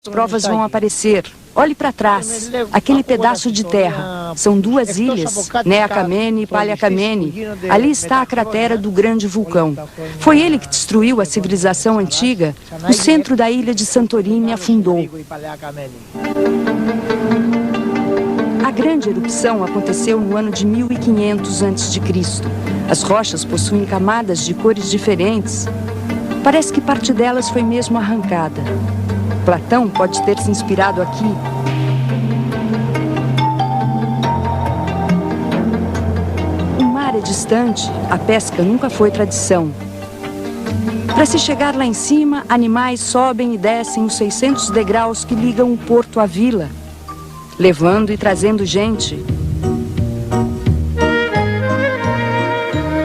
provas vão aparecer. Olhe para trás, aquele pedaço de terra. São duas ilhas, Nea Kameni e Palha Kameni. Ali está a cratera do grande vulcão. Foi ele que destruiu a civilização antiga. O centro da ilha de Santorini afundou. A grande erupção aconteceu no ano de 1500 a.C. As rochas possuem camadas de cores diferentes. Parece que parte delas foi mesmo arrancada. Platão pode ter se inspirado aqui. O mar é distante, a pesca nunca foi tradição. Para se chegar lá em cima, animais sobem e descem os 600 degraus que ligam o porto à vila, levando e trazendo gente.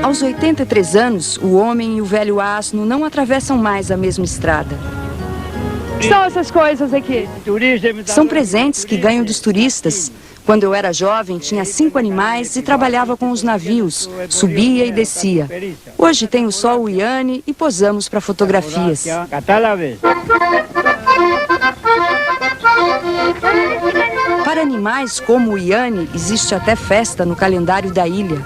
Aos 83 anos, o homem e o velho asno não atravessam mais a mesma estrada. O que são essas coisas aqui? São presentes que ganho dos turistas. Quando eu era jovem, tinha 5 animais e trabalhava com os navios, subia e descia. Hoje tenho só o Iane e posamos para fotografias. Para animais como o Iane, existe até festa no calendário da ilha.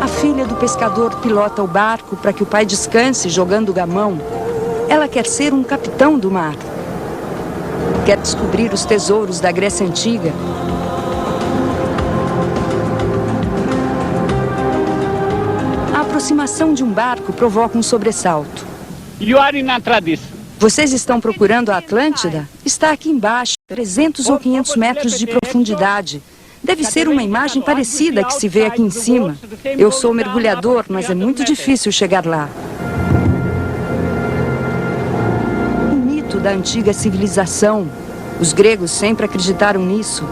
A filha do pescador pilota o barco para que o pai descanse jogando gamão. Ela quer ser um capitão do mar. Quer descobrir os tesouros da Grécia Antiga. A aproximação de um barco provoca um sobressalto. Vocês estão procurando a Atlântida? Está aqui embaixo, 300 ou 500 metros de profundidade. Deve ser uma imagem parecida que se vê aqui em cima. Eu sou mergulhador, mas é muito difícil chegar lá. O mito da antiga civilização. Os gregos sempre acreditaram nisso.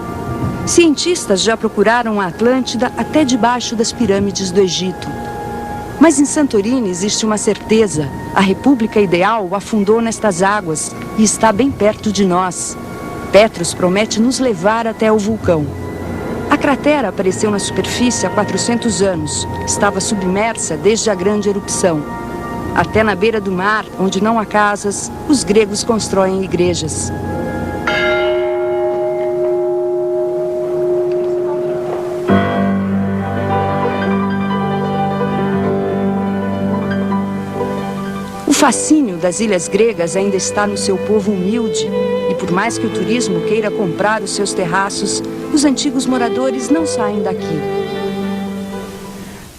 Cientistas já procuraram a Atlântida até debaixo das pirâmides do Egito. Mas em Santorini existe uma certeza. A República Ideal afundou nestas águas e está bem perto de nós. Petros promete nos levar até o vulcão. A cratera apareceu na superfície há 400 anos. Estava submersa desde a grande erupção. Até na beira do mar, onde não há casas, os gregos constroem igrejas. O fascínio das ilhas gregas ainda está no seu povo humilde. E por mais que o turismo queira comprar os seus terraços, os antigos moradores não saem daqui.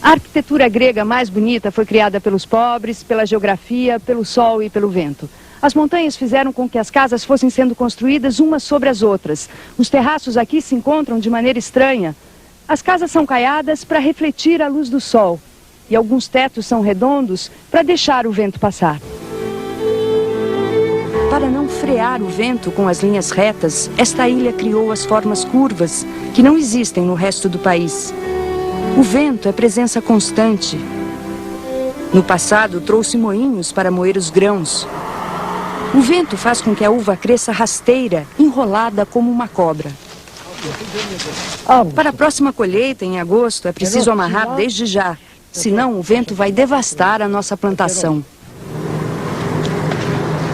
A arquitetura grega mais bonita foi criada pelos pobres, pela geografia, pelo sol e pelo vento. As montanhas fizeram com que as casas fossem sendo construídas umas sobre as outras. Os terraços aqui se encontram de maneira estranha. As casas são caiadas para refletir a luz do sol. E alguns tetos são redondos para deixar o vento passar. Para não frear o vento com as linhas retas, esta ilha criou as formas curvas, que não existem no resto do país. O vento é presença constante. No passado, trouxe moinhos para moer os grãos. O vento faz com que a uva cresça rasteira, enrolada como uma cobra. Para a próxima colheita, em agosto, é preciso amarrar desde já. Senão, o vento vai devastar a nossa plantação.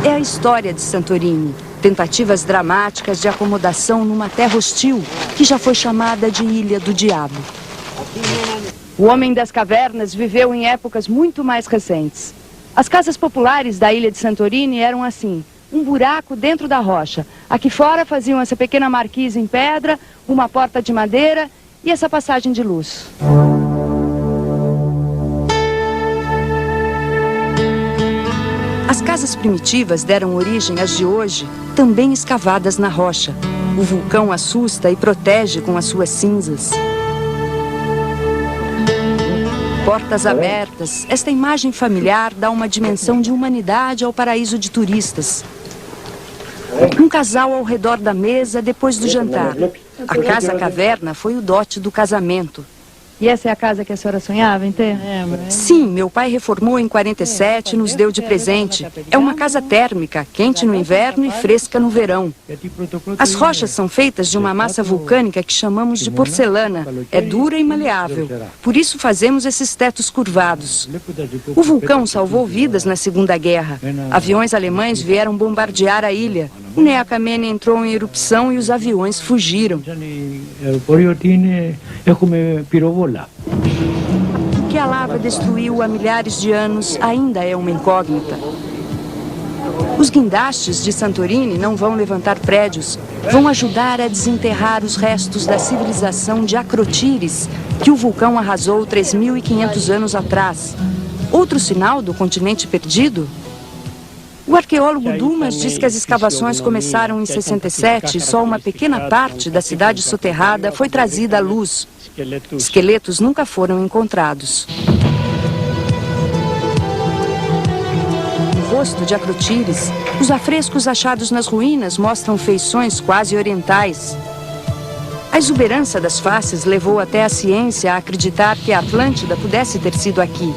É a história de Santorini. Tentativas dramáticas de acomodação numa terra hostil, que já foi chamada de Ilha do Diabo. O homem das cavernas viveu em épocas muito mais recentes. As casas populares da ilha de Santorini eram assim, um buraco dentro da rocha. Aqui fora faziam essa pequena marquise em pedra, uma porta de madeira e essa passagem de luz. As casas primitivas deram origem às de hoje, também escavadas na rocha. O vulcão assusta e protege com as suas cinzas. Portas abertas, esta imagem familiar dá uma dimensão de humanidade ao paraíso de turistas. Um casal ao redor da mesa depois do jantar. A casa-caverna foi o dote do casamento. E essa é a casa que a senhora sonhava em ter? Sim, meu pai reformou em 47 e nos deu de presente. É uma casa térmica, quente no inverno e fresca no verão. As rochas são feitas de uma massa vulcânica que chamamos de porcelana. É dura e maleável. Por isso fazemos esses tetos curvados. O vulcão salvou vidas na Segunda Guerra. Aviões alemães vieram bombardear a ilha. O Nea Kamenni entrou em erupção e os aviões fugiram. O que a lava destruiu há milhares de anos ainda é uma incógnita. Os guindastes de Santorini não vão levantar prédios, vão ajudar a desenterrar os restos da civilização de Akrotires, que o vulcão arrasou 3.500 anos atrás. Outro sinal do continente perdido? O arqueólogo Dumas diz que as escavações começaram em 67 e só uma pequena parte da cidade soterrada foi trazida à luz. Esqueletos nunca foram encontrados. No rosto de Akrotires, os afrescos achados nas ruínas mostram feições quase orientais. A exuberância das faces levou até a ciência a acreditar que a Atlântida pudesse ter sido aqui.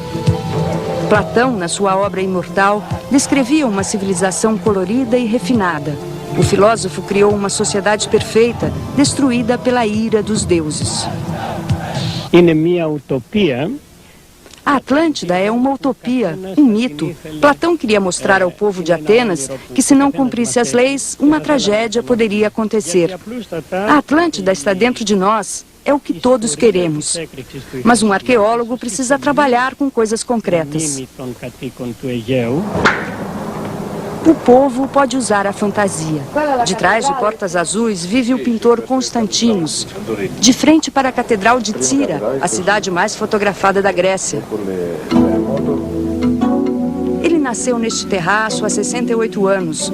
Platão, na sua obra Imortal, descrevia uma civilização colorida e refinada. O filósofo criou uma sociedade perfeita, destruída pela ira dos deuses. In minha utopia, A Atlântida é uma utopia, um mito. Platão queria mostrar ao povo de Atenas que, se não cumprisse as leis, uma tragédia poderia acontecer. A Atlântida está dentro de nós. É o que todos queremos. Mas um arqueólogo precisa trabalhar com coisas concretas. O povo pode usar a fantasia. De trás de portas azuis vive o pintor Constantinos. De frente para a Catedral de Tira, a cidade mais fotografada da Grécia. Ele nasceu neste terraço há 68 anos.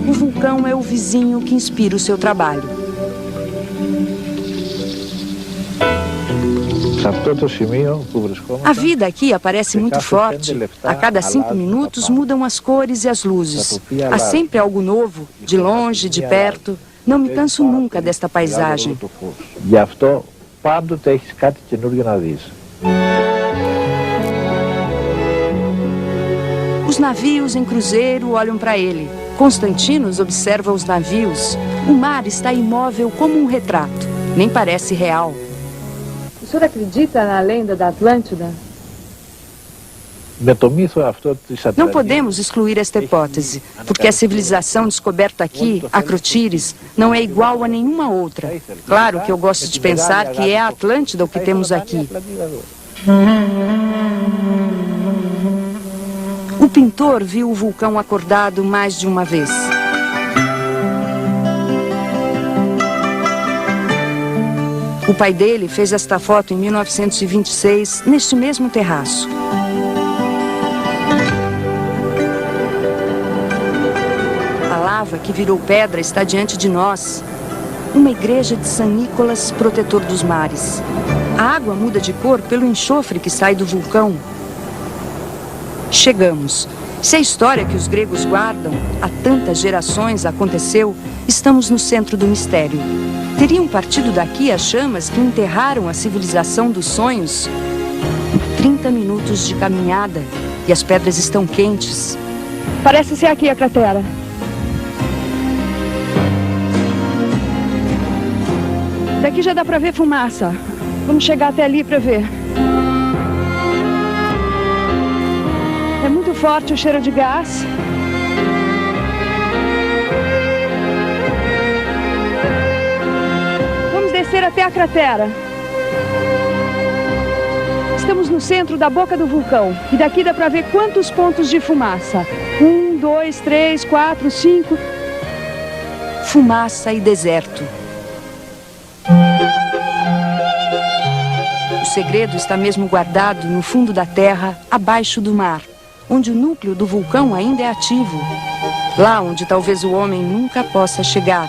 O vulcão é o vizinho que inspira o seu trabalho. A vida aqui aparece muito forte. A cada 5 minutos mudam as cores e as luzes. Há sempre algo novo, de longe, de perto. Não me canso nunca desta paisagem. Os navios em cruzeiro olham para ele. Constantinos observa os navios. O mar está imóvel como um retrato. Nem parece real. O senhor acredita na lenda da Atlântida? Não podemos excluir esta hipótese, porque a civilização descoberta aqui, Akrotires, não é igual a nenhuma outra. Claro que eu gosto de pensar que é a Atlântida o que temos aqui. O pintor viu o vulcão acordado mais de uma vez. O pai dele fez esta foto em 1926, neste mesmo terraço. A lava que virou pedra está diante de nós. Uma igreja de São Nicolas, protetor dos mares. A água muda de cor pelo enxofre que sai do vulcão. Chegamos. Se a história que os gregos guardam há tantas gerações aconteceu, estamos no centro do mistério. Teriam partido daqui as chamas que enterraram a civilização dos sonhos? 30 minutos de caminhada e as pedras estão quentes. Parece ser aqui a cratera. Daqui já dá para ver fumaça. Vamos chegar até ali para ver. É muito forte o cheiro de gás. Descer até a cratera. Estamos no centro da boca do vulcão e daqui dá para ver quantos pontos de fumaça. 1, 2, 3, 4, 5. Fumaça e deserto. O segredo está mesmo guardado no fundo da terra, abaixo do mar, onde o núcleo do vulcão ainda é ativo. Lá onde talvez o homem nunca possa chegar,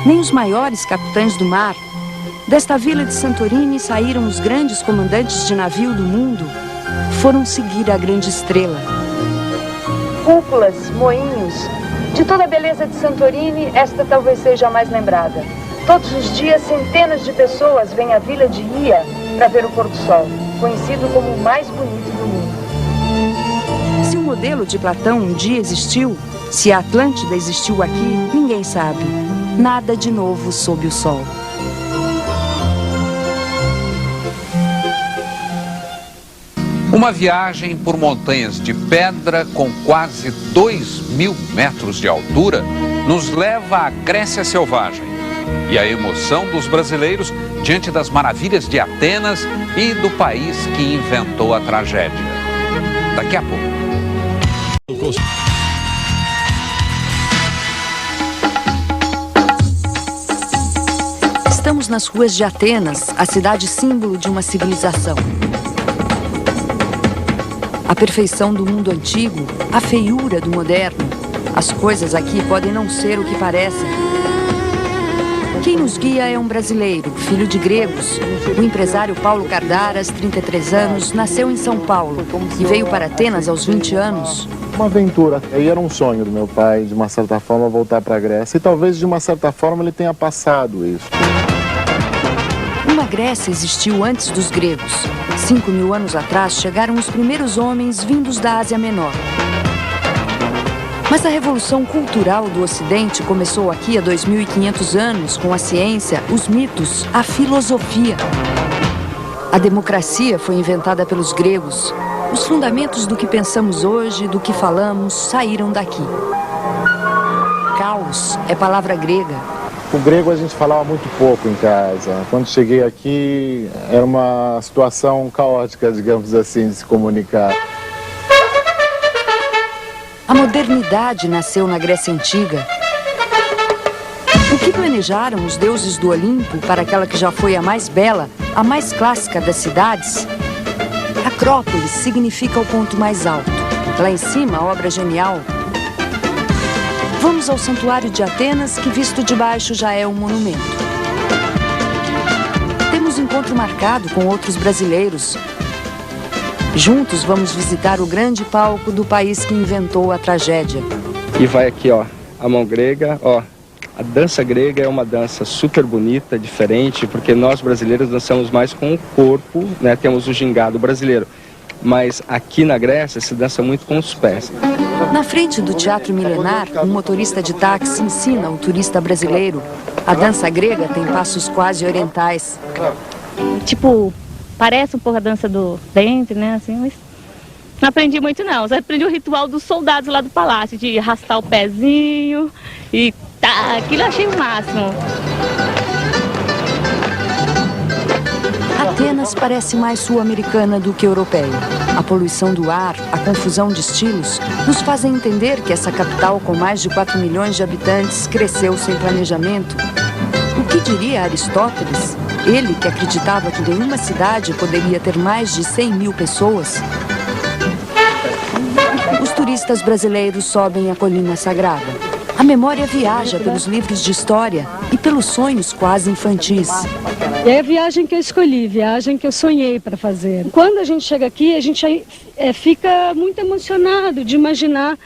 nem os maiores capitães do mar. Desta vila de Santorini saíram os grandes comandantes de navio do mundo. Foram seguir a grande estrela. Cúpulas, moinhos. De toda a beleza de Santorini, esta talvez seja a mais lembrada. Todos os dias, centenas de pessoas vêm à vila de Ia para ver o pôr do sol, conhecido como o mais bonito do mundo. Se o modelo de Platão um dia existiu, se a Atlântida existiu aqui, ninguém sabe. Nada de novo sob o sol. Uma viagem por montanhas de pedra com quase 2.000 metros de altura nos leva à Grécia selvagem e a emoção dos brasileiros diante das maravilhas de Atenas e do país que inventou a tragédia. Daqui a pouco. Estamos nas ruas de Atenas, a cidade símbolo de uma civilização. A perfeição do mundo antigo, a feiura do moderno. As coisas aqui podem não ser o que parecem. Quem nos guia é um brasileiro, filho de gregos. O empresário Paulo Cardaras, 33 anos, nasceu em São Paulo e veio para Atenas aos 20 anos. Uma aventura. E era um sonho do meu pai, de uma certa forma, voltar para a Grécia. E talvez, de uma certa forma, ele tenha passado isso. Uma Grécia existiu antes dos gregos. 5.000 anos atrás, chegaram os primeiros homens vindos da Ásia Menor. Mas a revolução cultural do Ocidente começou aqui há 2.500 anos, com a ciência, os mitos, a filosofia. A democracia foi inventada pelos gregos. Os fundamentos do que pensamos hoje, do que falamos, saíram daqui. Caos é palavra grega. O grego a gente falava muito pouco em casa. Quando cheguei aqui, era uma situação caótica, digamos assim, de se comunicar. A modernidade nasceu na Grécia Antiga. O que planejaram os deuses do Olimpo para aquela que já foi a mais bela, a mais clássica das cidades? Acrópolis significa o ponto mais alto. Lá em cima, a obra genial. Vamos ao Santuário de Atenas, que visto de baixo já é um monumento. Temos encontro marcado com outros brasileiros. Juntos vamos visitar o grande palco do país que inventou a tragédia. E vai aqui, ó, a mão grega, ó. A dança grega é uma dança super bonita, diferente, porque nós brasileiros dançamos mais com o corpo, né? Temos o gingado brasileiro. Mas aqui na Grécia se dança muito com os pés. Na frente do Teatro Milenar, um motorista de táxi ensina ao turista brasileiro. A dança grega tem passos quase orientais. Tipo, parece um pouco a dança do dente, né, assim, mas não aprendi muito não. Só aprendi o ritual dos soldados lá do palácio, de arrastar o pezinho e tá, aquilo eu achei o máximo. Atenas parece mais sul-americana do que europeia. A poluição do ar, a confusão de estilos, nos fazem entender que essa capital com mais de 4 milhões de habitantes cresceu sem planejamento. O que diria Aristóteles? Ele que acreditava que nenhuma cidade poderia ter mais de 100.000 pessoas. Os turistas brasileiros sobem a Colina Sagrada. A memória viaja pelos livros de história e pelos sonhos quase infantis. É a viagem que eu escolhi, viagem que eu sonhei para fazer. Quando a gente chega aqui, a gente fica muito emocionado de imaginar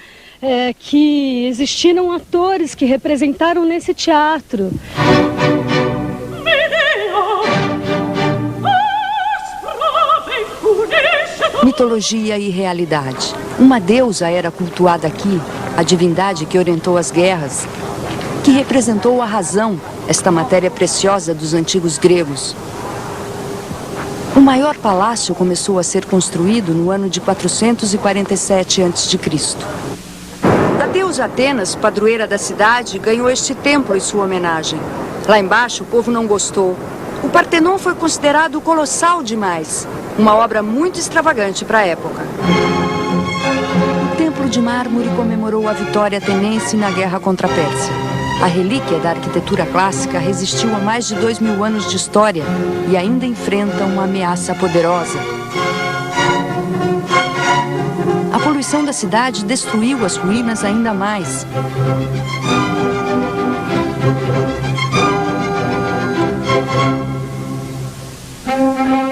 que existiram atores que representaram nesse teatro. Mitologia e realidade. Uma deusa era cultuada aqui, a divindade que orientou as guerras, que representou a razão, esta matéria preciosa dos antigos gregos. O maior palácio começou a ser construído no ano de 447 a.C. A deusa Atenas, padroeira da cidade, ganhou este templo em sua homenagem. Lá embaixo, o povo não gostou. O Partenon foi considerado colossal demais, uma obra muito extravagante para a época. O Templo de Mármore comemorou a vitória ateniense na guerra contra a Pérsia. A relíquia da arquitetura clássica resistiu a mais de 2.000 anos de história e ainda enfrenta uma ameaça poderosa. A poluição da cidade destruiu as ruínas ainda mais.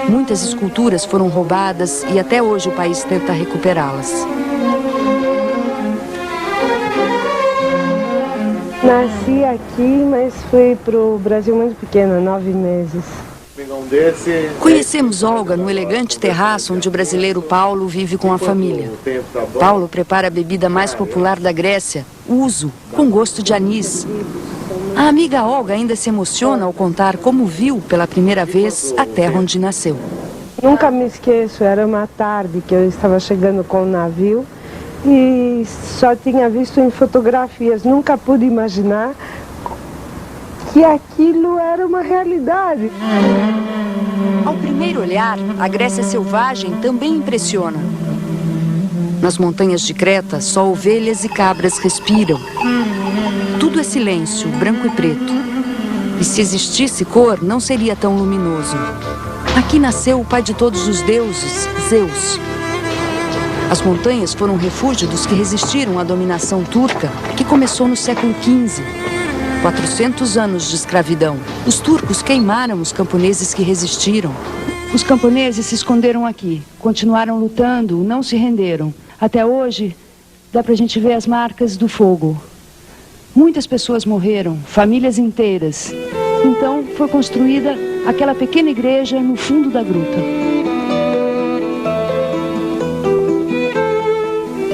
Muitas esculturas foram roubadas e até hoje o país tenta recuperá-las. Nasci aqui, mas fui pro Brasil muito pequena, 9 meses. Conhecemos Olga no elegante terraço onde o brasileiro Paulo vive com a família. Paulo prepara a bebida mais popular da Grécia, ouzo, com gosto de anis. A amiga Olga ainda se emociona ao contar como viu pela primeira vez a terra onde nasceu. Nunca me esqueço, era uma tarde que eu estava chegando com o navio e só tinha visto em fotografias. Nunca pude imaginar que aquilo era uma realidade. Ao primeiro olhar, a Grécia selvagem também impressiona. Nas montanhas de Creta, só ovelhas e cabras respiram. Tudo é silêncio, branco e preto. E se existisse cor, não seria tão luminoso. Aqui nasceu o pai de todos os deuses, Zeus. As montanhas foram refúgio dos que resistiram à dominação turca, que começou no século XV. 400 anos de escravidão. Os turcos queimaram os camponeses que resistiram. Os camponeses se esconderam aqui, continuaram lutando, não se renderam. Até hoje, dá pra gente ver as marcas do fogo. Muitas pessoas morreram, famílias inteiras. Então, foi construída aquela pequena igreja no fundo da gruta.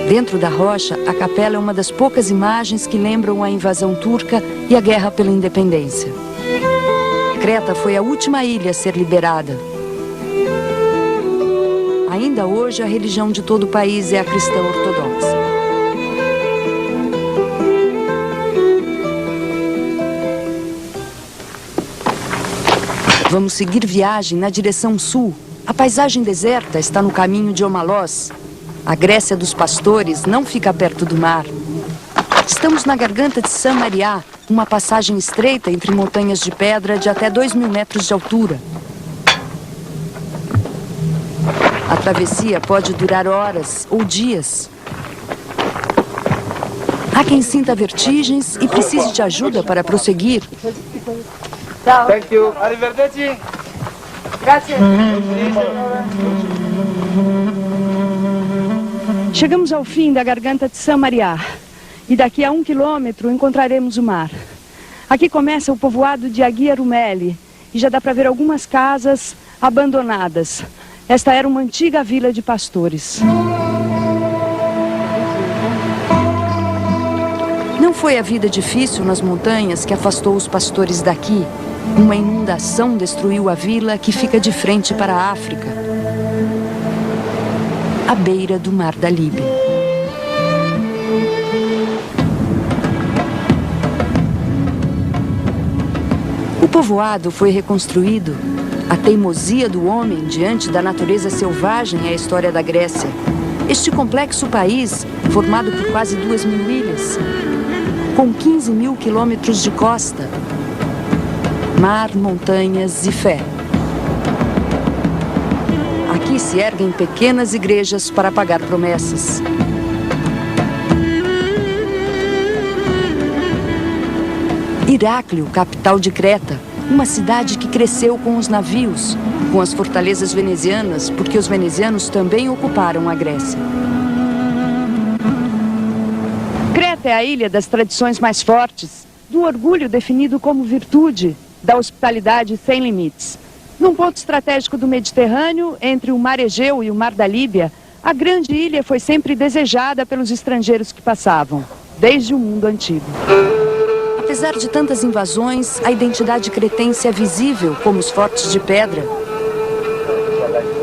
Dentro da rocha, a capela é uma das poucas imagens que lembram a invasão turca e a guerra pela independência. Creta foi a última ilha a ser liberada. Ainda hoje, a religião de todo o país é a cristã ortodoxa. Vamos seguir viagem na direção sul. A paisagem deserta está no caminho de Omalos. A Grécia dos pastores não fica perto do mar. Estamos na garganta de San Mariá, uma passagem estreita entre montanhas de pedra de até 2.000 metros de altura. A travessia pode durar horas ou dias. Há quem sinta vertigens e precise de ajuda para prosseguir. Thank you. Arrivederci. Grazie. Chegamos ao fim da garganta de San Mariá. E daqui a 1 quilômetro encontraremos o mar. Aqui começa o povoado de Agia Rumeli. E já dá para ver algumas casas abandonadas. Esta era uma antiga vila de pastores. Não foi a vida difícil nas montanhas que afastou os pastores daqui. Uma inundação destruiu a vila que fica de frente para a África, à beira do Mar da Líbia. O povoado foi reconstruído. A teimosia do homem diante da natureza selvagem é a história da Grécia. Este complexo país, formado por quase 2.000 ilhas, com 15.000 quilômetros de costa, mar, montanhas e fé. Aqui se erguem pequenas igrejas para pagar promessas. Heráclio, capital de Creta, uma cidade que cresceu com os navios, com as fortalezas venezianas, porque os venezianos também ocuparam a Grécia. Creta é a ilha das tradições mais fortes, do orgulho definido como virtude, da hospitalidade sem limites. Num ponto estratégico do Mediterrâneo, entre o Mar Egeu e o Mar da Líbia, a grande ilha foi sempre desejada pelos estrangeiros que passavam, desde o mundo antigo. Apesar de tantas invasões, a identidade cretense é visível, como os fortes de pedra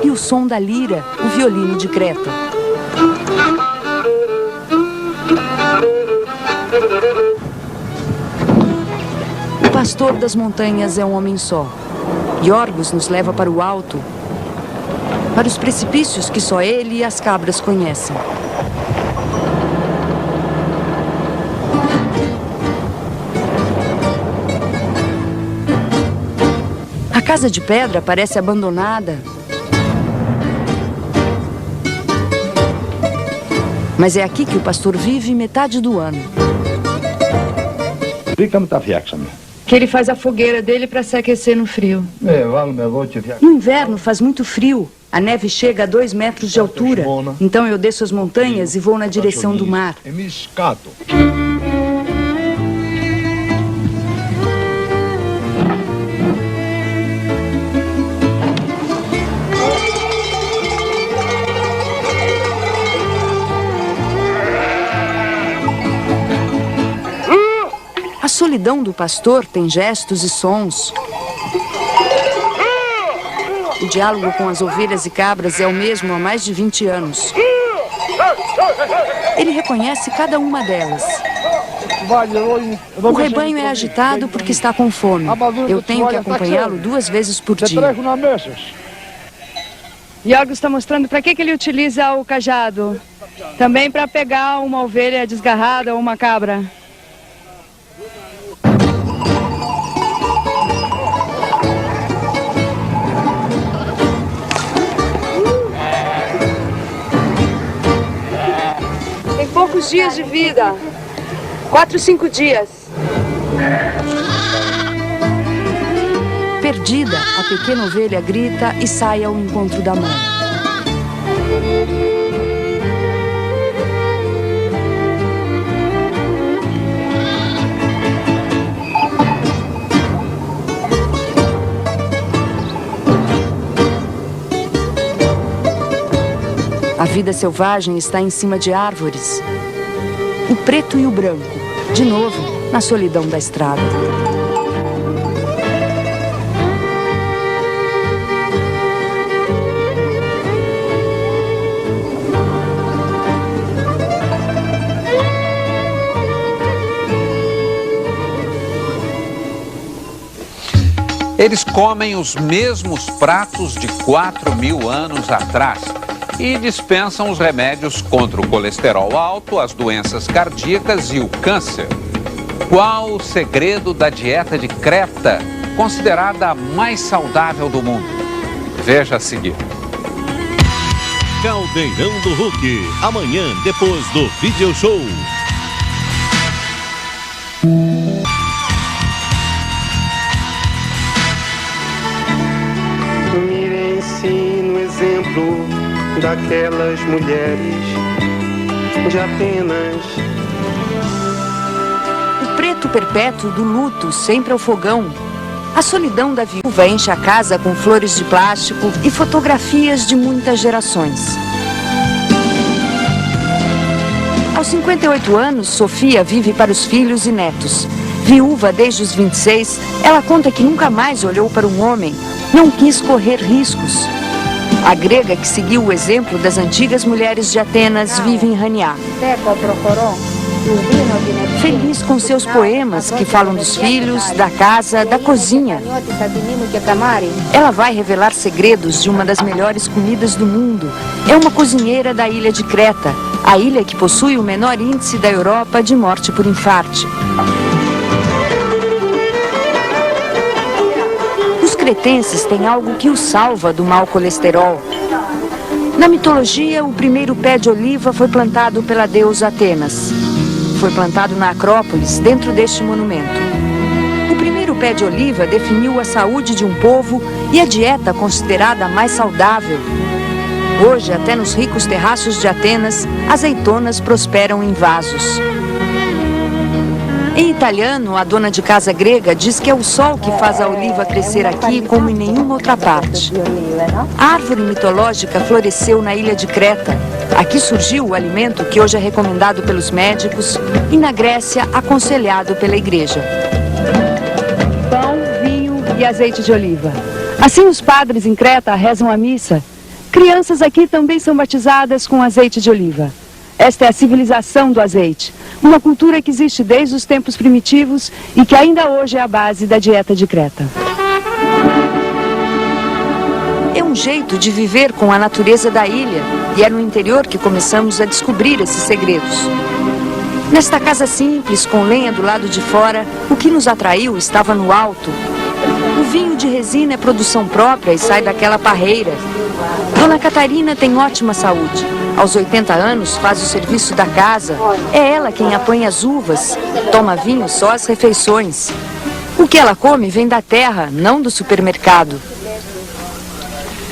e o som da lira, o violino de Creta. O pastor das montanhas é um homem só. Iorgos nos leva para o alto, para os precipícios que só ele e as cabras conhecem. A casa de pedra parece abandonada, mas é aqui que o pastor vive metade do ano. Que ele faz a fogueira dele para se aquecer no frio. No inverno faz muito frio. A neve chega a 2 metros de altura. Então eu desço as montanhas e vou na direção do mar. solidão do pastor tem gestos e sons. O diálogo com as ovelhas e cabras é o mesmo há mais de 20 anos. Ele reconhece cada uma delas. O rebanho é agitado porque está com fome. Eu tenho que acompanhá-lo 2 vezes por dia. Iago está mostrando para que ele utiliza o cajado. Também para pegar uma ovelha desgarrada ou uma cabra. Tem poucos dias de vida. 4, 5 dias. Perdida, a pequena ovelha grita e sai ao encontro da mãe. A vida selvagem está em cima de árvores. O preto e o branco, de novo, na solidão da estrada. Eles comem os mesmos pratos de 4.000 anos atrás e dispensam os remédios contra o colesterol alto, as doenças cardíacas e o câncer. Qual o segredo da dieta de Creta, considerada a mais saudável do mundo? Veja a seguir. Caldeirão do Hulk, amanhã depois do Video Show. Mirem-se no exemplo daquelas mulheres de Atenas. O preto perpétuo do luto sempre ao fogão. A solidão da viúva enche a casa com flores de plástico e fotografias de muitas gerações. Aos 58 anos, Sofia vive para os filhos e netos. Viúva desde os 26, ela conta que nunca mais olhou para um homem, não quis correr riscos. A grega que seguiu o exemplo das antigas mulheres de Atenas vive em Rania. Feliz com seus poemas que falam dos filhos, da casa, da cozinha. Ela vai revelar segredos de uma das melhores comidas do mundo. É uma cozinheira da ilha de Creta, a ilha que possui o menor índice da Europa de morte por infarte. Os cretenses têm algo que os salva do mau colesterol. Na mitologia, o primeiro pé de oliva foi plantado pela deusa Atenas. Foi plantado na Acrópolis, dentro deste monumento. O primeiro pé de oliva definiu a saúde de um povo e a dieta considerada a mais saudável. Hoje, até nos ricos terraços de Atenas, azeitonas prosperam em vasos. Em italiano, a dona de casa grega diz que é o sol que faz a oliva crescer aqui como em nenhuma outra parte. A árvore mitológica floresceu na ilha de Creta. Aqui surgiu o alimento que hoje é recomendado pelos médicos e na Grécia aconselhado pela igreja. Pão, vinho e azeite de oliva. Assim os padres em Creta rezam a missa. Crianças aqui também são batizadas com azeite de oliva. Esta é a civilização do azeite, uma cultura que existe desde os tempos primitivos e que ainda hoje é a base da dieta de Creta. É um jeito de viver com a natureza da ilha e é no interior que começamos a descobrir esses segredos. Nesta casa simples, com lenha do lado de fora, o que nos atraiu estava no alto. O vinho de resina é produção própria e sai daquela parreira. Dona Catarina tem ótima saúde. Aos 80 anos faz o serviço da casa. É ela quem apanha as uvas, toma vinho só às refeições. O que ela come vem da terra, não do supermercado.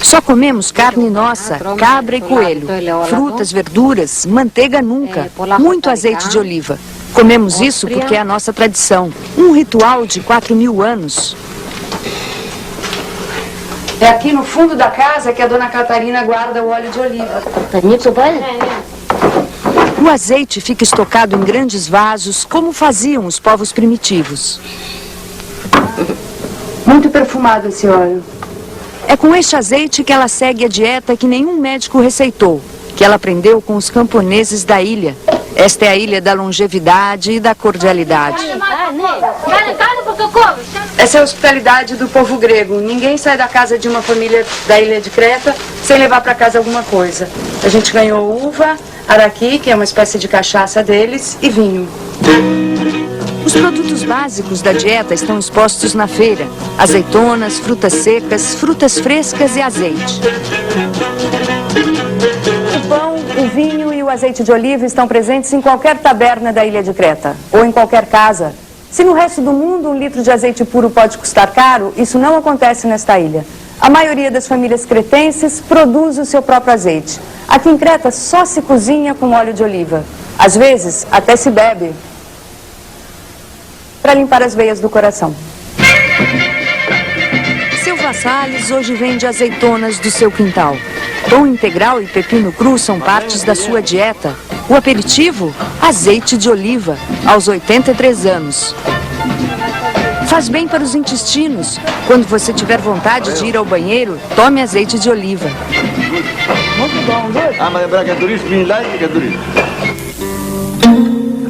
Só comemos carne nossa, cabra e coelho, frutas, verduras, manteiga nunca, muito azeite de oliva. Comemos isso porque é a nossa tradição, um ritual de 4.000 anos. É aqui no fundo da casa que a dona Catarina guarda o óleo de oliva. O azeite fica estocado em grandes vasos, como faziam os povos primitivos. Muito perfumado esse óleo. É com este azeite que ela segue a dieta que nenhum médico receitou, que ela aprendeu com os camponeses da ilha. Esta é a ilha da longevidade e da cordialidade. Essa é a hospitalidade do povo grego. Ninguém sai da casa de uma família da ilha de Creta sem levar para casa alguma coisa. A gente ganhou uva, araqui, que é uma espécie de cachaça deles, e vinho. Os produtos básicos da dieta estão expostos na feira: azeitonas, frutas secas, frutas frescas e azeite. O pão, o vinho e o azeite de oliva estão presentes em qualquer taberna da ilha de Creta, ou em qualquer casa. Se no resto do mundo 1 litro de azeite puro pode custar caro, isso não acontece nesta ilha. A maioria das famílias cretenses produz o seu próprio azeite. Aqui em Creta só se cozinha com óleo de oliva. Às vezes, até se bebe, para limpar as veias do coração. Silva Salles hoje vende azeitonas do seu quintal. Pão integral e pepino cru são partes da sua dieta. O aperitivo? Azeite de oliva, aos 83 anos. Faz bem para os intestinos. Quando você tiver vontade de ir ao banheiro, tome azeite de oliva. Muito bom,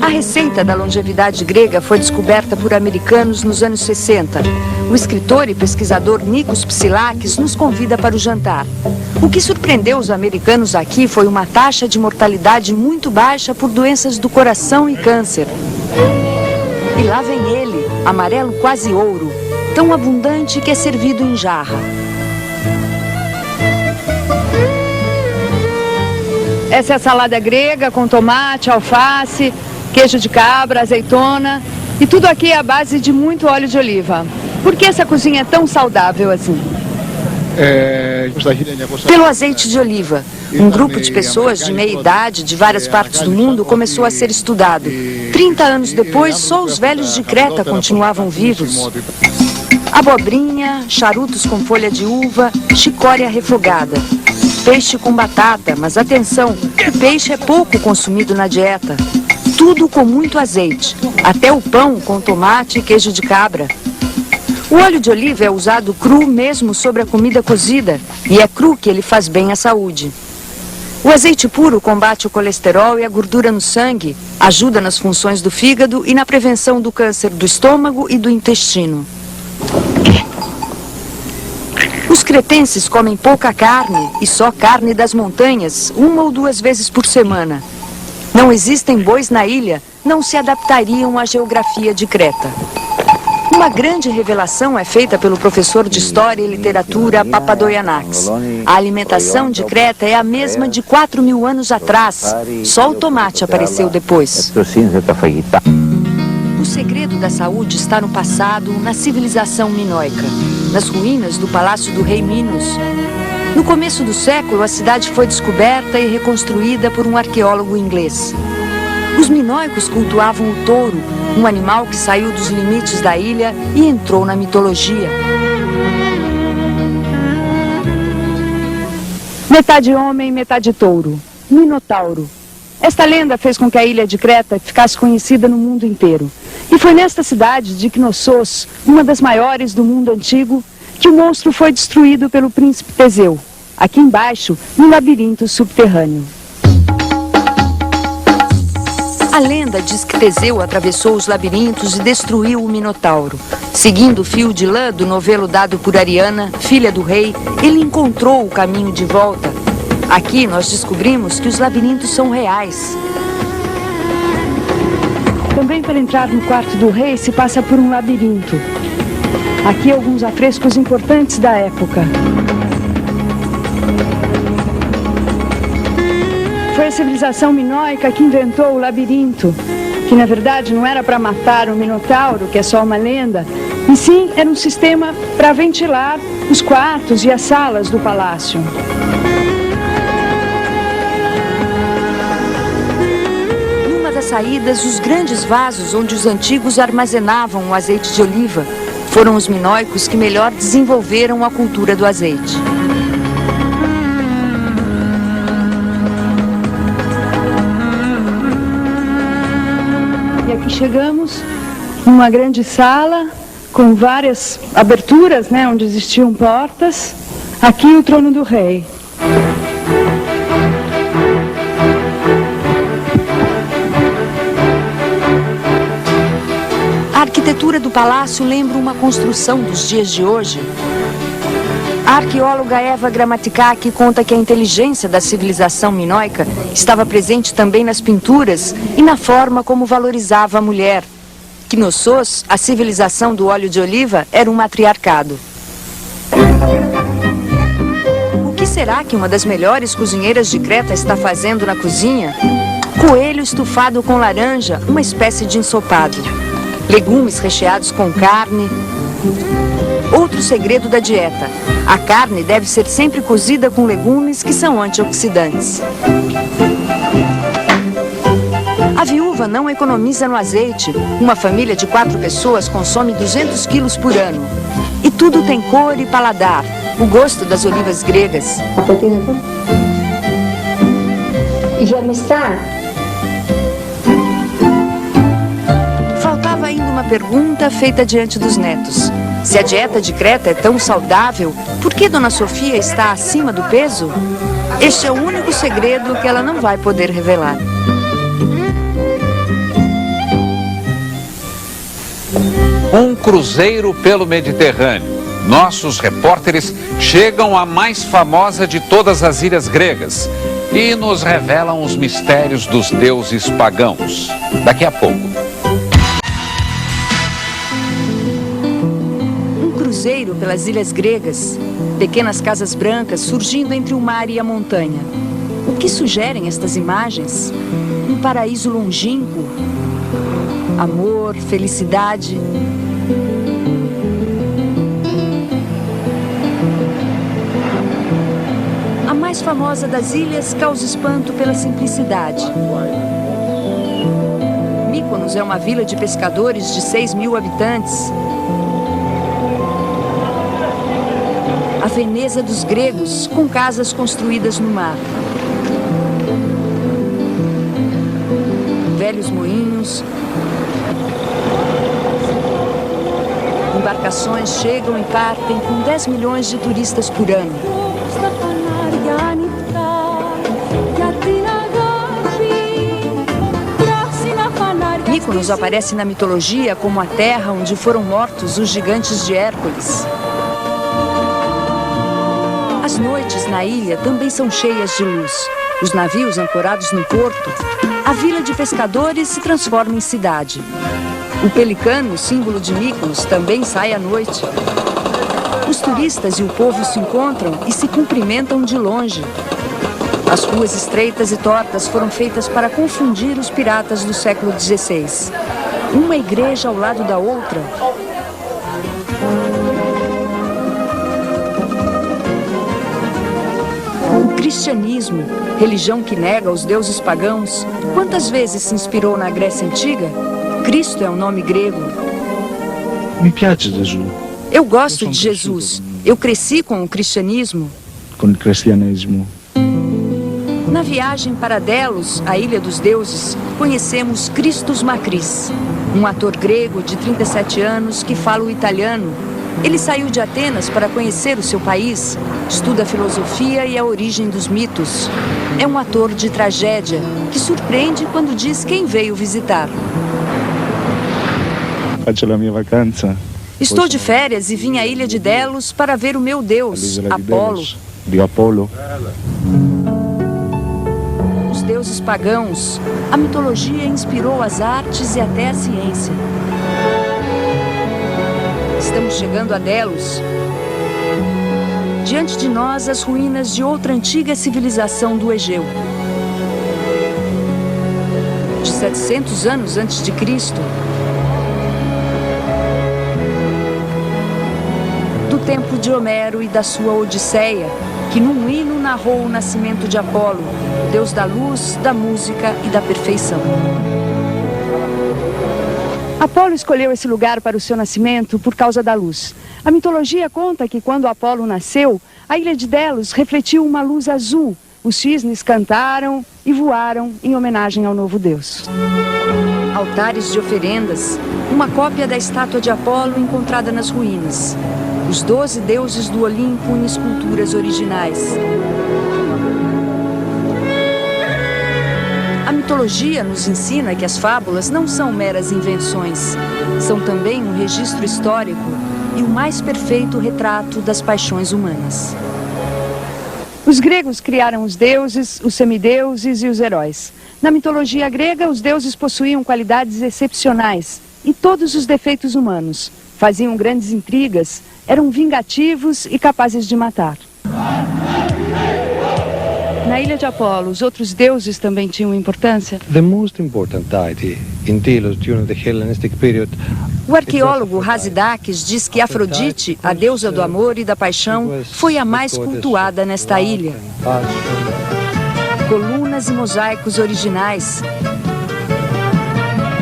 A receita da longevidade grega foi descoberta por americanos nos anos 60. O escritor e pesquisador Nikos Psilakis nos convida para o jantar. O que surpreendeu os americanos aqui foi uma taxa de mortalidade muito baixa por doenças do coração e câncer. E lá vem ele, amarelo quase ouro, tão abundante que é servido em jarra. Essa é a salada grega com tomate, alface, queijo de cabra, azeitona, e tudo aqui é à base de muito óleo de oliva. Por que essa cozinha é tão saudável assim? Pelo azeite de oliva. Um grupo de pessoas de meia idade de várias partes do mundo começou a ser estudado. 30 anos depois, só os velhos de Creta continuavam vivos. Abobrinha, charutos com folha de uva, chicória refogada. Peixe com batata, mas atenção, o peixe é pouco consumido na dieta. Tudo com muito azeite, até o pão com tomate e queijo de cabra. O óleo de oliva é usado cru mesmo sobre a comida cozida, e é cru que ele faz bem à saúde. O azeite puro combate o colesterol e a gordura no sangue, ajuda nas funções do fígado e na prevenção do câncer do estômago e do intestino. Os cretenses comem pouca carne e só carne das montanhas, 1 ou 2 vezes por semana. Não existem bois na ilha, não se adaptariam à geografia de Creta. Uma grande revelação é feita pelo professor de História e Literatura Papadoianakis. A alimentação de Creta é a mesma de 4.000 anos atrás. Só o tomate apareceu depois. O segredo da saúde está no passado, na civilização minoica, nas ruínas do Palácio do Rei Minos. No começo do século, a cidade foi descoberta e reconstruída por um arqueólogo inglês. Os minoicos cultuavam o touro, um animal que saiu dos limites da ilha e entrou na mitologia. Metade homem, metade touro. Minotauro. Esta lenda fez com que a ilha de Creta ficasse conhecida no mundo inteiro. E foi nesta cidade de Knossos, uma das maiores do mundo antigo, que o monstro foi destruído pelo príncipe Teseu, aqui embaixo, no labirinto subterrâneo. A lenda diz que Teseu atravessou os labirintos e destruiu o Minotauro. Seguindo o fio de lã do novelo dado por Ariana, filha do rei, ele encontrou o caminho de volta. Aqui nós descobrimos que os labirintos são reais. Também para entrar no quarto do rei se passa por um labirinto. Aqui alguns afrescos importantes da época. Foi a civilização minoica que inventou o labirinto, que na verdade não era para matar o Minotauro, que é só uma lenda, e sim era um sistema para ventilar os quartos e as salas do palácio. Numa das saídas, os grandes vasos onde os antigos armazenavam o azeite de oliva foram os minoicos que melhor desenvolveram a cultura do azeite. chegamos numa grande sala com várias aberturas, né, onde existiam portas. Aqui o trono do rei. A arquitetura do palácio lembra uma construção dos dias de hoje. A arqueóloga Eva Gramaticaki conta que a inteligência da civilização minoica estava presente também nas pinturas e na forma como valorizava a mulher. Que no Sos, a civilização do óleo de oliva era um matriarcado. O que será que uma das melhores cozinheiras de Creta está fazendo na cozinha? Coelho estufado com laranja, uma espécie de ensopado. Legumes recheados com carne. Outro segredo da dieta: a carne deve ser sempre cozida com legumes que são antioxidantes. A viúva não economiza no azeite. Uma família de 4 pessoas consome 200 quilos por ano. E tudo tem cor e paladar. O gosto das olivas gregas. Faltava ainda uma pergunta feita diante dos netos. Se a dieta de Creta é tão saudável, por que Dona Sofia está acima do peso? Este é o único segredo que ela não vai poder revelar. Um cruzeiro pelo Mediterrâneo. Nossos repórteres chegam à mais famosa de todas as ilhas gregas e nos revelam os mistérios dos deuses pagãos. Daqui a pouco. Um cruzeiro pelas ilhas gregas. Pequenas casas brancas surgindo entre o mar e a montanha. O que sugerem estas imagens? Um paraíso longínquo. Amor, felicidade. A mais famosa das ilhas causa espanto pela simplicidade. Mykonos é uma vila de pescadores de 6.000 habitantes. A Veneza dos gregos, com casas construídas no mar. Velhos moinhos. Embarcações chegam e partem com 10 milhões de turistas por ano. Mykonos aparece na mitologia como a terra onde foram mortos os gigantes de Hércules. As noites na ilha também são cheias de luz. Os navios ancorados no porto, a vila de pescadores se transforma em cidade. O pelicano, símbolo de Mykonos, também sai à noite. Os turistas e o povo se encontram e se cumprimentam de longe. As ruas estreitas e tortas foram feitas para confundir os piratas do século XVI. Uma igreja ao lado da outra. O cristianismo, religião que nega os deuses pagãos, quantas vezes se inspirou na Grécia Antiga? Cristo é um nome grego. Mi piace Gesù. Eu gosto de Jesus. Eu cresci com o cristianismo. Com o cristianismo. Na viagem para Delos, a Ilha dos Deuses, conhecemos Christos Makris, um ator grego de 37 anos que fala o italiano. Ele saiu de Atenas para conhecer o seu país, estuda a filosofia e a origem dos mitos. É um ator de tragédia que surpreende quando diz quem veio visitar. Faccio la mia vacanza. Estou de férias e vim à Ilha de Delos para ver o meu deus, Apolo. De Apolo. Os deuses pagãos, a mitologia inspirou as artes e até a ciência. Estamos chegando a Delos. Diante de nós, as ruínas de outra antiga civilização do Egeu. De 700 anos antes de Cristo. Do tempo de Homero e da sua Odisseia, que num hino narrou o nascimento de Apolo, deus da luz, da música e da perfeição. Apolo escolheu esse lugar para o seu nascimento por causa da luz. A mitologia conta que quando Apolo nasceu, a ilha de Delos refletiu uma luz azul, os cisnes cantaram e voaram em homenagem ao novo deus. Altares de oferendas, uma cópia da estátua de Apolo encontrada nas ruínas. Os 12 deuses do Olimpo em esculturas originais. A mitologia nos ensina que as fábulas não são meras invenções. São também um registro histórico e o mais perfeito retrato das paixões humanas. Os gregos criaram os deuses, os semideuses e os heróis. Na mitologia grega, os deuses possuíam qualidades excepcionais e todos os defeitos humanos. Faziam grandes intrigas, eram vingativos e capazes de matar. Na ilha de Apolo, os outros deuses também tinham importância? The most important deity in Delos during the Hellenistic period. O arqueólogo Hasidakis diz que Afrodite, a deusa do amor e da paixão, foi a mais cultuada nesta ilha. Colunas e mosaicos originais.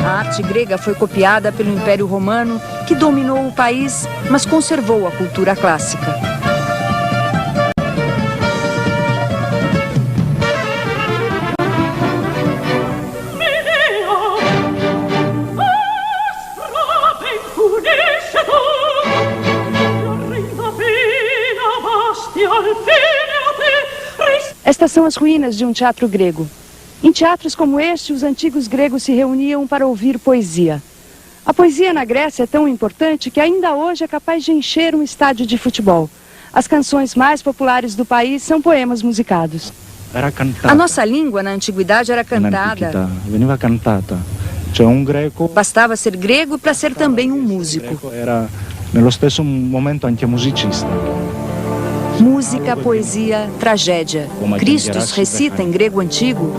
A arte grega foi copiada pelo Império Romano, que dominou o país, mas conservou a cultura clássica. Estas são as ruínas de um teatro grego. Em teatros como este, os antigos gregos se reuniam para ouvir poesia. A poesia na Grécia é tão importante que ainda hoje é capaz de encher um estádio de futebol. As canções mais populares do país são poemas musicados. A nossa língua na antiguidade era cantada. Bastava ser grego para ser também um músico. Era nello stesso momento anche musicista. Música, poesia, tragédia. Christus recita em grego antigo.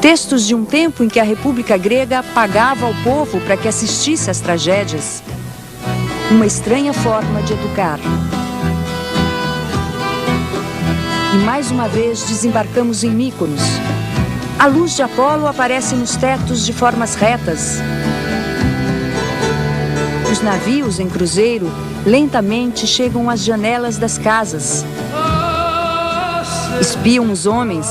Textos de um tempo em que a República Grega pagava ao povo para que assistisse às tragédias. Uma estranha forma de educar. E mais uma vez desembarcamos em Míconos. A luz de Apolo aparece nos tetos de formas retas. Os navios em cruzeiro lentamente chegam às janelas das casas. Espiam os homens.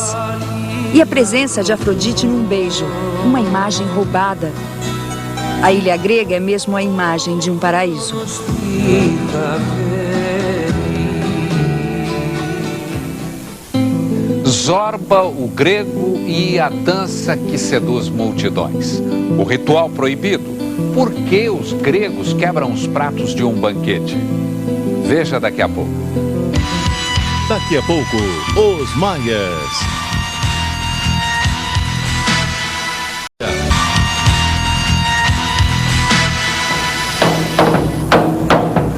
E a presença de Afrodite num beijo, uma imagem roubada. A ilha grega é mesmo a imagem de um paraíso. Zorba, o grego e a dança que seduz multidões. O ritual proibido. Por que os gregos quebram os pratos de um banquete? Veja daqui a pouco. Daqui a pouco, os Maias.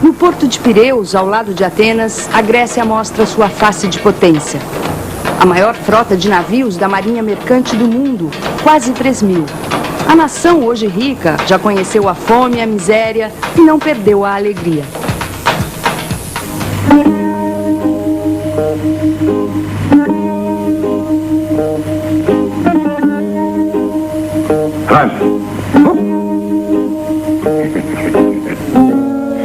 No porto de Pireus, ao lado de Atenas, a Grécia mostra sua face de potência. A maior frota de navios da marinha mercante do mundo, quase 3.000. A nação, hoje rica, já conheceu a fome e a miséria e não perdeu a alegria.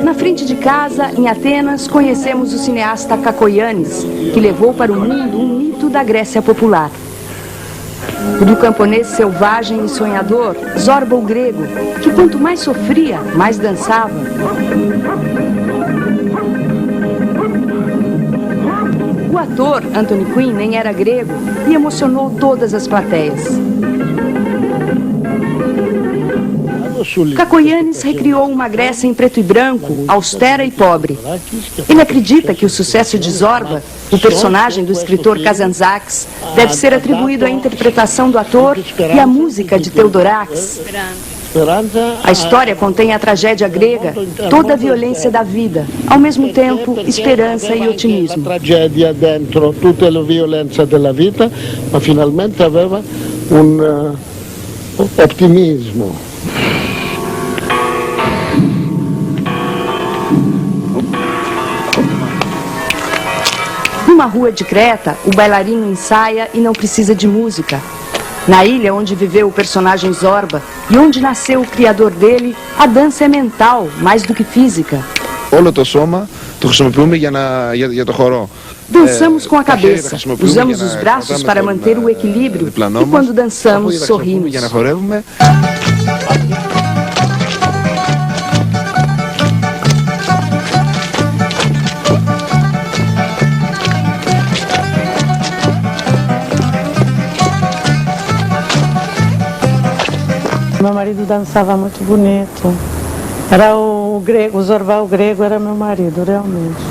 Na frente de casa, em Atenas, conhecemos o cineasta Kakoyannis, que levou para o mundo um mito da Grécia popular. O do camponês selvagem e sonhador, Zorba o grego, que quanto mais sofria, mais dançava. O ator Anthony Quinn nem era grego e emocionou todas as plateias. Kakoyannis recriou uma Grécia em preto e branco, austera e pobre. Ele acredita que o sucesso de Zorba, o personagem do escritor Kazantzakis, deve ser atribuído à interpretação do ator e à música de Theodorakis. A história contém a tragédia grega, toda a violência da vida, ao mesmo tempo esperança e otimismo. A tragédia dentro tutta a violência da vida, mas finalmente aveva otimismo. Numa rua de Creta, o bailarino ensaia e não precisa de música. Na ilha onde viveu o personagem Zorba e onde nasceu o criador dele, a dança é mental, mais do que física. Όλο το σώμα το χρησιμοποιούμε για το χορό. Dançamos com a cabeça, usamos os braços para manter o equilíbrio e quando dançamos, sorrimos. Meu marido dançava muito bonito. Era o grego, o Zorba, o grego, era meu marido, realmente.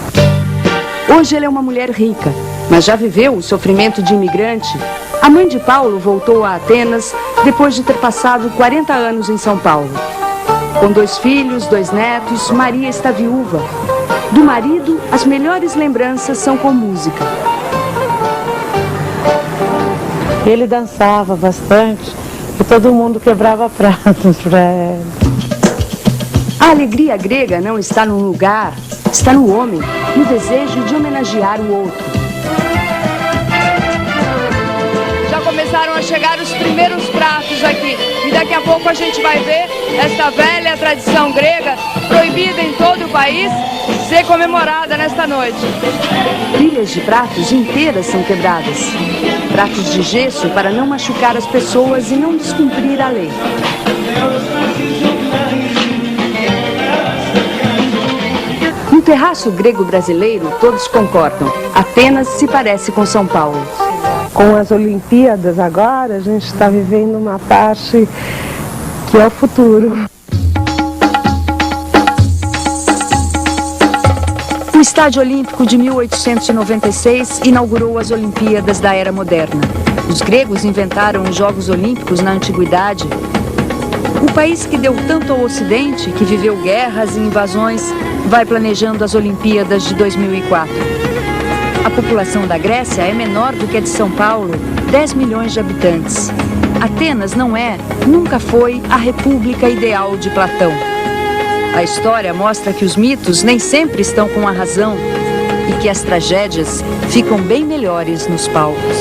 Hoje ela é uma mulher rica, mas já viveu o sofrimento de imigrante. A mãe de Paulo voltou a Atenas depois de ter passado 40 anos em São Paulo. Com 2 filhos, 2 netos, Maria está viúva. Do marido, as melhores lembranças são com música. Ele dançava bastante e todo mundo quebrava pratos para ele. A alegria grega não está num lugar, está no homem, no desejo de homenagear o outro. Já começaram a chegar os primeiros pratos aqui e daqui a pouco a gente vai ver esta velha tradição grega, proibida em todo o país, ser comemorada nesta noite. Pilhas de pratos inteiras são quebradas. Pratos de gesso para não machucar as pessoas e não descumprir a lei. No terraço grego brasileiro, todos concordam. Atenas se parece com São Paulo. Com as Olimpíadas agora, a gente está vivendo uma parte que é o futuro. O Estádio Olímpico de 1896 inaugurou as Olimpíadas da Era Moderna. Os gregos inventaram os Jogos Olímpicos na Antiguidade. O país que deu tanto ao Ocidente, que viveu guerras e invasões, vai planejando as Olimpíadas de 2004. A população da Grécia é menor do que a de São Paulo, 10 milhões de habitantes. Atenas não é, nunca foi, a república ideal de Platão. A história mostra que os mitos nem sempre estão com a razão e que as tragédias ficam bem melhores nos palcos.